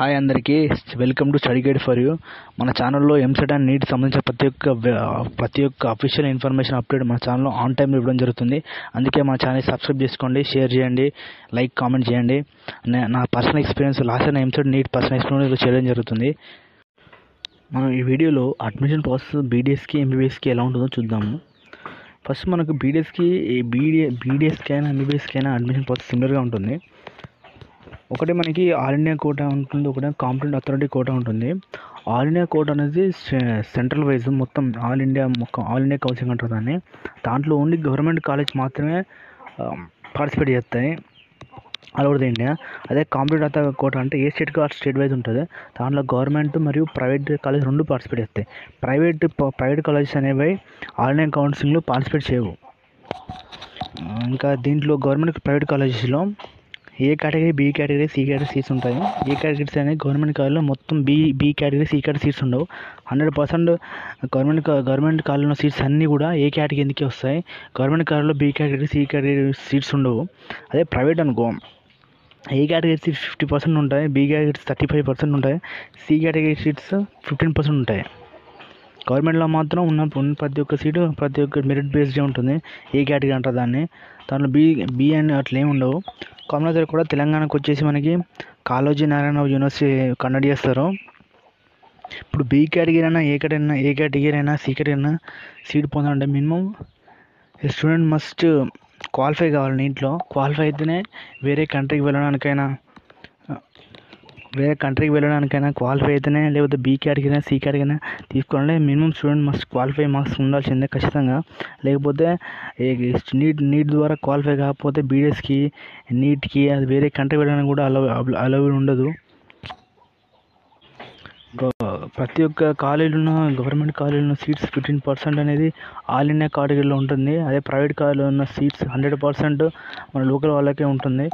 Hi అందరికీ, welcome to study guide for you. మన ఛానల్లో ఎంసెట్ అండ్ నీట్ సంబంధించిన ప్రతి ఒక్క అఫీషియల్ ఇన్ఫర్మేషన్ అప్డేట్ మన ఛానల్లో ఆన్ టైం ఇవ్వడం జరుగుతుంది. అందుకే మన ఛానల్ సబ్స్క్రైబ్ చేసుకోండి, షేర్ చేయండి, లైక్ కామెంట్ చేయండి. నా పర్సనల్ ఎక్స్పీరియన్స్ లాస్ట్ అయిన ఎంసెట్ నీట్ పర్సనల్ ఎక్స్పీరియన్స్ చేయడం జరుగుతుంది. మనం ఈ వీడియోలో అడ్మిషన్ ప్రాసెస్ బీడీఎస్కి ఎంబీబీఎస్కి ఎలా ఉంటుందో చూద్దాము. ఫస్ట్ మనకు బీడీఎస్కి అయినా ఎంబీబీఎస్కి అయినా అడ్మిషన్ ప్రాసెస్ సిమిలర్గా ఉంటుంది. ఒకటి మనకి ఆల్ ఇండియా కోటా ఉంటుంది, ఒకటి కాంపిటెంట్ అథారిటీ కోటా ఉంటుంది. ఆల్ ఇండియా కోటా అనేది సెంట్రల్ వైజ్ మొత్తం ఆల్ ఇండియా కౌన్సిలింగ్ అంటారు దాన్ని. దాంట్లో ఓన్లీ గవర్నమెంట్ కాలేజ్ మాత్రమే పార్టిసిపేట్ చేస్తాయి ఆల్ ఓవర్ ది ఇండియా. అదే కాంపిటెంట్ కోటా అంటే ఏ స్టేట్కి ఆ స్టేట్ వైజ్ ఉంటుంది. దాంట్లో గవర్నమెంట్ మరియు ప్రైవేట్ కాలేజ్ రెండు పార్టిసిపేట్ చేస్తాయి. ప్రైవేట్ కాలేజెస్ అనేవి ఆల్ ఇండియా కౌన్సిలింగ్లో పార్టిసిపేట్ చేయవు. ఇంకా దీంట్లో గవర్నమెంట్ ప్రైవేట్ కాలేజెస్లో A category, B category, C category seats ఉంటాయి. ఏ కేటగిరీస్ అనేవి గవర్నమెంట్ కాలేజ్లో మొత్తం B category, C category seats ఉండవు. 100% గవర్నమెంట్ కాలేజ్లో సీట్స్ అన్నీ కూడా ఏ కేటగిరీ కిందకి వస్తాయి. గవర్నమెంట్ కాలేజ్లో b category, C category seats ఉండవు. అదే ప్రైవేట్ అనుకో, ఏ కేటగిరీ సీట్స్ 50% ఉంటాయి, బి కేటగిరీ 35% ఉంటాయి, సి కేటగిరీ సీట్స్ 15% ఉంటాయి. గవర్నమెంట్లో మాత్రం ఉన్న ప్రతి ఒక్క సీటు ప్రతి ఒక్క మెరిట్ బేస్డే ఉంటుంది. ఏ కేటగిరీ అంటారు దాన్ని. దాంట్లో బి అని అట్లా ఏమి ఉండవు. కామన్ కూడా తెలంగాణకు వచ్చేసి మనకి కాళోజీ నారాయణ యూనివర్సిటీ కండక్ట్ చేస్తారు. ఇప్పుడు బి కేటగిరీ అయినా ఏ కేటగిరీ అయినా సి కేటగిరీ అయినా సీట్ పొందాలంటే మినిమం స్టూడెంట్ మస్ట్ క్వాలిఫై కావాలి. నీట్లో క్వాలిఫై అయితేనే వేరే కంట్రీకి వెళ్ళడానికైనా క్వాలిఫై అయితేనే, లేకపోతే బి కేటగిరీ అయినా సి కేటగిరీ అయినా తీసుకోవాలంటే minimum student must qualify marks ఉండాల్సిందే ఖచ్చితంగా. లేకపోతే నీట్ ద్వారా క్వాలిఫై కాకపోతే బీడీఎస్కి, నీట్కి, అది వేరే కంట్రీ వెళ్ళడానికి కూడా అలౌడ్ ఉండదు. ప్రతి ఒక్క కాలేజీలో గవర్నమెంట్ కాలేజీలో సీట్స్ 15% అనేది ఆల్ ఇండియా కేటగిరీలో ఉంటుంది. అదే ప్రైవేట్ కాలేజీలో ఉన్న సీట్స్ 100% మన లోకల్ వాళ్ళకే ఉంటుంది.